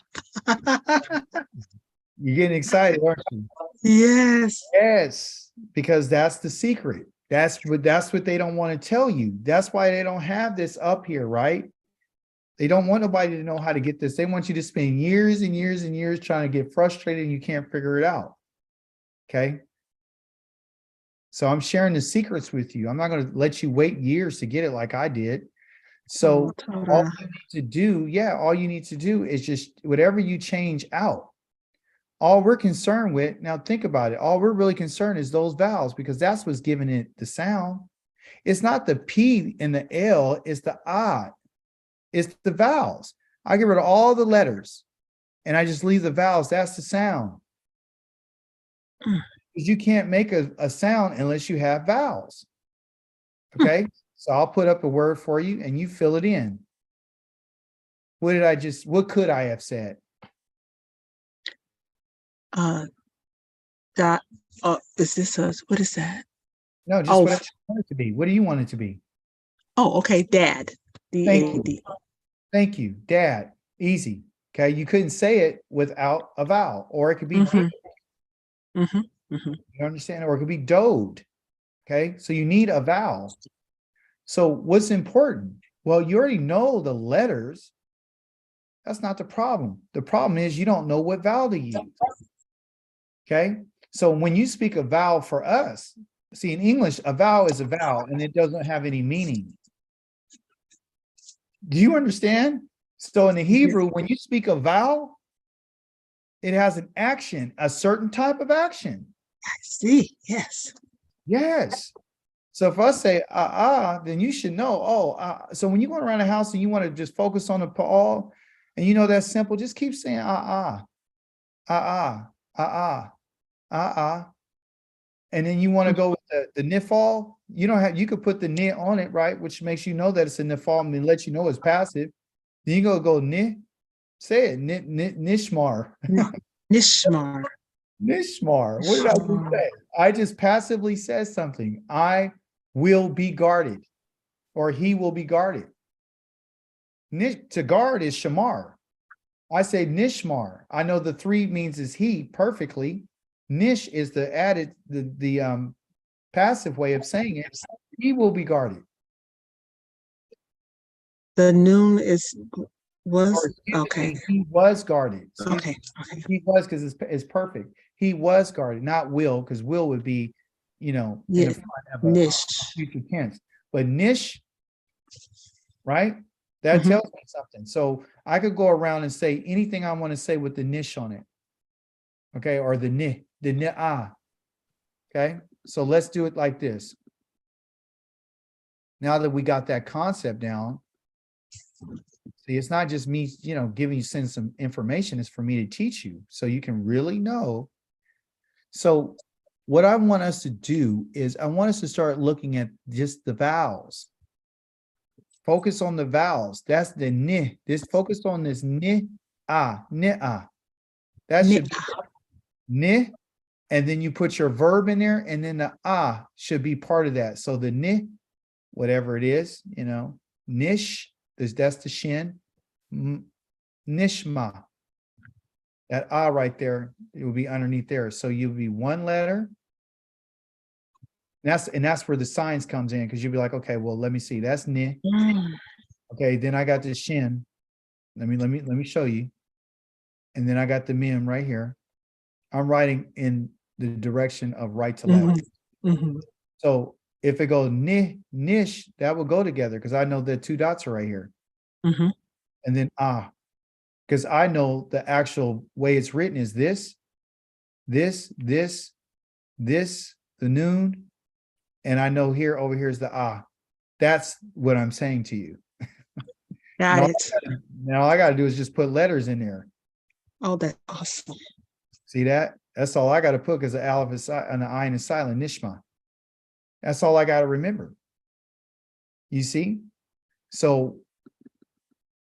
You're getting excited, aren't you?
Yes.
Yes, because that's the secret. That's what they don't want to tell you. That's why they don't have this up here, right? They don't want nobody to know how to get this. They want you to spend years and years and years trying to get frustrated and you can't figure it out. Okay. So I'm sharing the secrets with you. I'm not going to let you wait years to get it like I did. So all you need to do, all you need to do is just whatever you change out. All we're concerned with, now think about it, all we're really concerned is those vowels because that's what's giving it the sound. It's not the P and the L, it's the I. It's the vowels. I get rid of all the letters and I just leave the vowels. That's the sound.
Mm.
Because you can't make a sound unless you have vowels. Okay. So I'll put up a word for you and you fill it in. What could I have said?
Dot. Is this what is that?
No, just
Oh,
whatever you want it to be. What do you want it to be?
oh, okay. Dad.
Thank you.
D-A-D.
Thank you. Dad. Easy. Okay. You couldn't say it without a vowel, or it could be
Mhm.
did.
Mm-hmm. Mm-hmm.
You understand? Or it could be dode. Okay. So you need a vowel. So what's important? Well, you already know the letters. That's not the problem. The problem is you don't know what vowel to use. Okay. So when you speak a vowel for us, see, in English, a vowel is a vowel and it doesn't have any meaning. Do you understand? So in the Hebrew, when you speak a vowel, it has an action, a certain type of action.
I see. Yes.
Yes. So if I say then you should know. So when you're going around the house and you want to just focus on the pa'al, and you know that's simple, just keep saying and then you want to go with the nifal. You don't have. You could put the ni on it, right? Which makes you know that it's a nifal and let you know it's passive. Then you go ni. Say it, nishmar.
Nishmar.
Nishmar. What did I just say? I just passively said something. I will be guarded, or he will be guarded. To guard is shamar. I say nishmar. I know the three means is he perfectly. Nish is the added, the passive way of saying it. He will be guarded.
The noon was
Or excuse
okay.
me, he was guarded.
Okay. Okay.
He was because it's perfect. He was guarded, not will, because will would be, in the
Yeah.
front of a
Nish.
future tense. But nish, right? That
Mhm.
tells me something. So I could go around and say anything I want to say with the nish on it. Okay, or the ni'ah. Okay, so let's do it like this. Now that we got that concept down, see, it's not just me, giving you some information. It's for me to teach you so you can really know. So what I want us to do is I want us to start looking at just the vowels. Focus on the vowels. That's the ni. Focus on this ni, ni'ah. That should be ni, and then you put your verb in there, and then the should be part of that. So the ni, whatever it is, nish, that's the shin, nishma. That right there, it will be underneath there. So you'll be one letter. And that's where the science comes in, because you'll be like, okay, well, let me see. That's ni. Okay, then I got this shin. Let me show you. And then I got the mem right here. I'm writing in the direction of right to left.
Mhm.
So if it goes nish, that will go together because I know the two dots are right here.
Mhm.
And then because I know the actual way it's written is this, the noon, and I know over here is the That's what I'm saying to you.
Got it.
Now all I got to do is just put letters in there.
Oh, that's awesome.
See that? That's all I got to put, because the aleph is and the ayin is silent, nishma. That's all I got to remember. You see? So,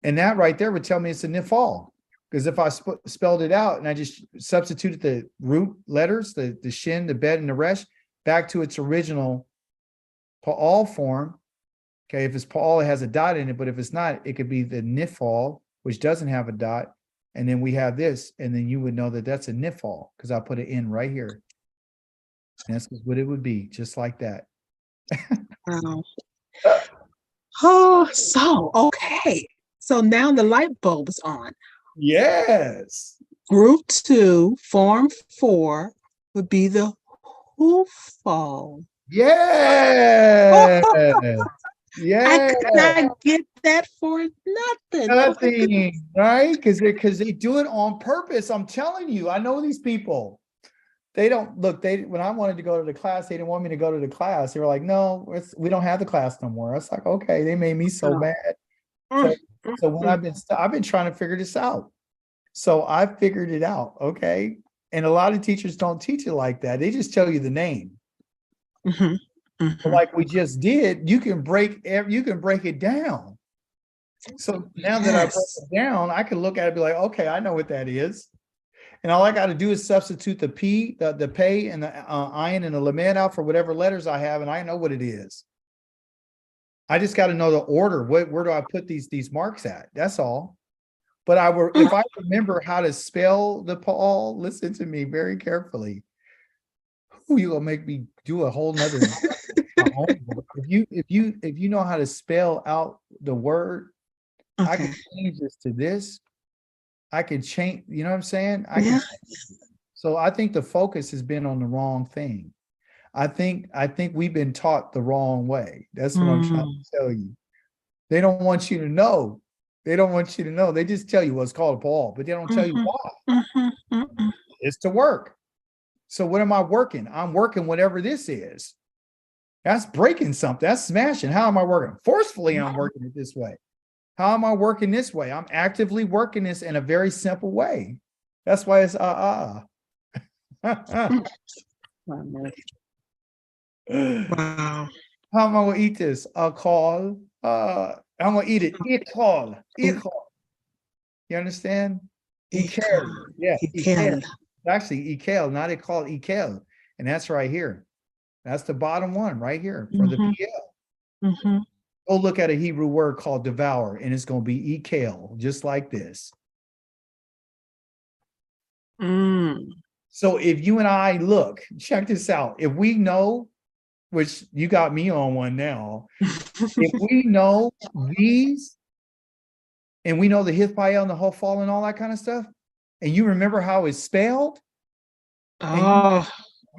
and that right there would tell me it's a nifal. Because if I spelled it out and I just substituted the root letters, the shin, the bet, and the resh, back to its original pa'al form. Okay, if it's pa'al, it has a dot in it, but if it's not, it could be the nifal, which doesn't have a dot. And then we have this, and then you would know that that's a nifal, because I'll put it in right here. And that's what it would be, just like that.
Wow. Oh, so okay. So now the light bulb is on.
Yes.
Group 2, Form 4 would be the hoofall.
Yeah. Yeah.
I could not get that for nothing.
Nothing, right? Because they do it on purpose. I'm telling you, I know these people. they don't look, when I wanted to go to the class, they didn't want me to go to the class. They were like, no, we don't have the class no more. I was like, okay, they made me so
Oh.
mad.
Mm,
So when I've been trying to figure this out. So I figured it out. Okay. And a lot of teachers don't teach it like that. They just tell you the name.
mhm,
But
mhm.
like we just did, you can break it down. So now that I broke
Yes.
it down, I can look at it and be like, okay, I know what that is. And all I got to do is substitute the P, the pay and the iron and the lament out for whatever letters I have, and I know what it is. I just got to know the order. Where do I put these marks at? That's all. But if I remember how to spell the Paul, listen to me very carefully. Who you gonna make me do a whole nother homework? If you know how to spell out the word, I
Okay.
can change this to this. I can change, you know what I'm saying? I can.
Yeah.
So I think the focus has been on the wrong thing. I think we've been taught the wrong way. That's what I'm trying
Mm.
to tell you. They don't want you to know. They don't want you to know. They just tell you what's called Paul, but they don't tell you
Mhm,
why.
mhm, mhm.
It's to work. So what am I working? I'm working whatever this is. That's breaking something. That's smashing. How am I working? Forcefully, I'm working it this way. How am I working this way? I'm actively working this in a very simple way. That's why it's
Wow.
How am I gonna eat this? A call. I'm gonna eat it. Eat call. Eat call. You understand?
Ekel.
Ekel. Yeah,
Ekel.
Ekel. Actually, Ekel, not it called Ekel. And that's right here. That's the bottom one right here for the
Mhm,
PL.
mhm.
Go look at a Hebrew word called devour, and it's gonna be Ekel, just like this.
Mm.
So if you and I look, check this out. If we know, which you got me on one now, if we know these and we know the Hithpael and the Hophal and all that kind of stuff, and you remember how it's spelled, and you
Oh.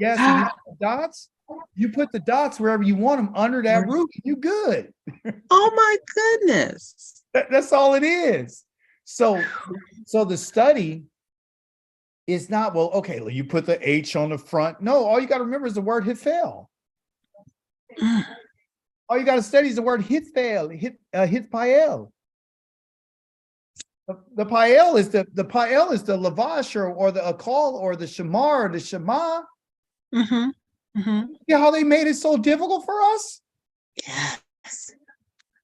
yes, and you have the dots, you put the dots wherever you want them under that root, you good.
Oh my goodness.
That's all it is. So the study is not, well, okay, you put the H on the front. No, all you got to remember is the word Hithpel.
Mm.
All you got to study is the word Hithpel, Hithpael. The Pael is the Pael is the Lavash or the Akal or the Shamar or the Shema.
Mhm, mhm.
See how they made it so difficult for us?
Yes.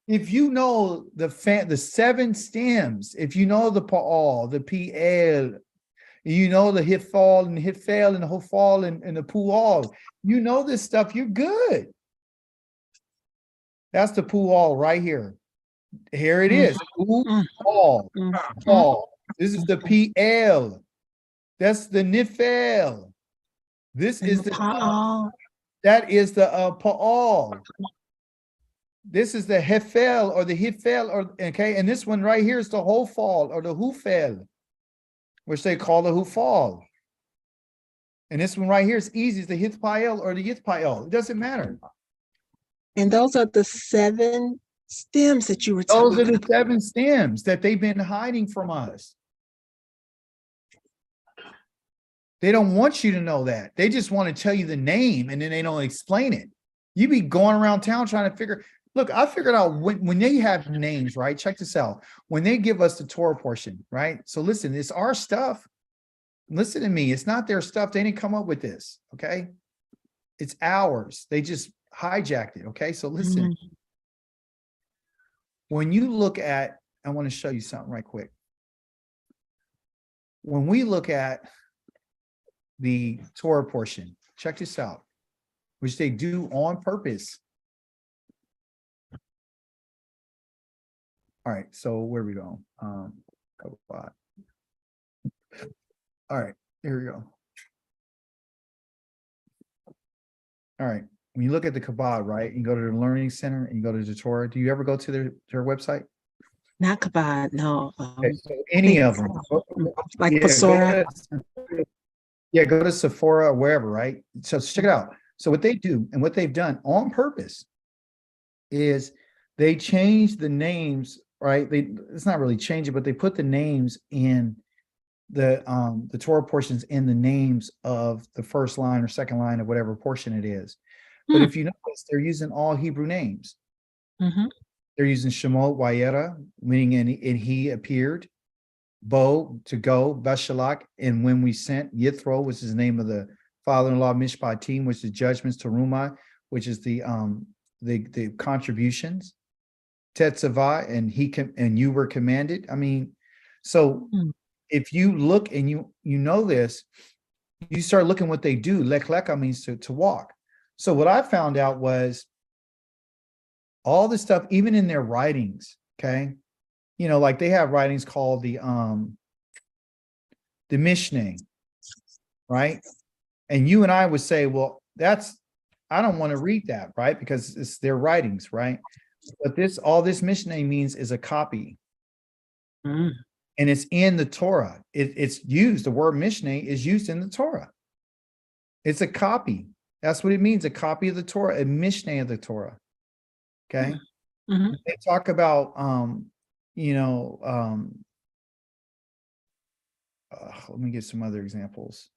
If you know the seven stems, if you know the Paal, the Pl, you know the Hifal and Hifel and the Hofal and the Pual, you know this stuff, you're good. That's the Pual right here. Here it is. Paul. Paul. This is the PL. That's the Nifel. This is the that is the Paal. This is the Hefel or the Hifel or okay, and this one right here is the Hofal or the Hufel, which they call the Hufal. And this one right here is easy, it's the Hithpael or the Yithpael. It doesn't matter.
And those are the 7 stems that you were
Those are
talking
the
about.
7 stems that they've been hiding from us. They don't want you to know that. They just want to tell you the name and then they don't explain it. You be going around town trying to figure. Look, I figured out when they have names, right? Check this out. When they give us the Torah portion, right? So listen, it's our stuff. Listen to me. It's not their stuff. They didn't come up with this. Okay. It's ours. They just hijacked it. Okay. So listen, when you look at, I want to show you something right quick. When we look at the Torah portion, check this out, which they do on purpose. All right, so where we go? All right, here we go. All right, when you look at the Kabbalah, right, you go to the Learning Center and you go to the Torah. Do you ever go to their website?
Not Kabod, no.
Okay, so any of them,
Like
yeah,
Pasora.
go to Sephora or wherever, right? So check it out. So what they do and what they've done on purpose is they change the names, right? It's not really change it, but they put the names in the Torah portions in the names of the first line or second line of whatever portion it is. But
Hmm.
if you notice, they're using all Hebrew names.
Mhm.
They're using Shemot Wayera, meaning and he appeared. Bo, to go, Beshalach, and when we sent, Yithro, which is the name of the father-in-law, Mishpatim, which is judgments, to Rumah, which is the contributions, Tetzavah, and you were commanded. I mean, so
Mm.
if you look and you know this, you start looking what they do. Lech lecha means to walk. So what I found out was all this stuff, even in their writings, okay, you know, like they have writings called the Mishneh, right? And you and I would say, well, I don't want to read that, right? Because it's their writings, right? But all this Mishneh means is a copy.
Mm.
And it's in the Torah. It's used, the word Mishneh is used in the Torah. It's a copy. That's what it means, a copy of the Torah, a Mishneh of the Torah. Okay.
Mhm.
They talk about, let me get some other examples.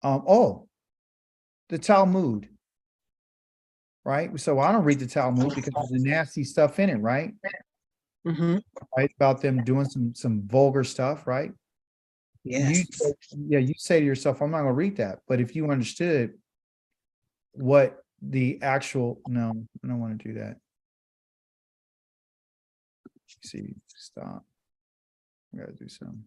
The Talmud, right? So I don't read the Talmud because there's the nasty stuff in it, right?
Mhm.
Right, about them doing some vulgar stuff, right?
Yes.
You say to yourself, I'm not going to read that. But if you understood what the actual, no, I don't want to do that. See, stop. I got to do something.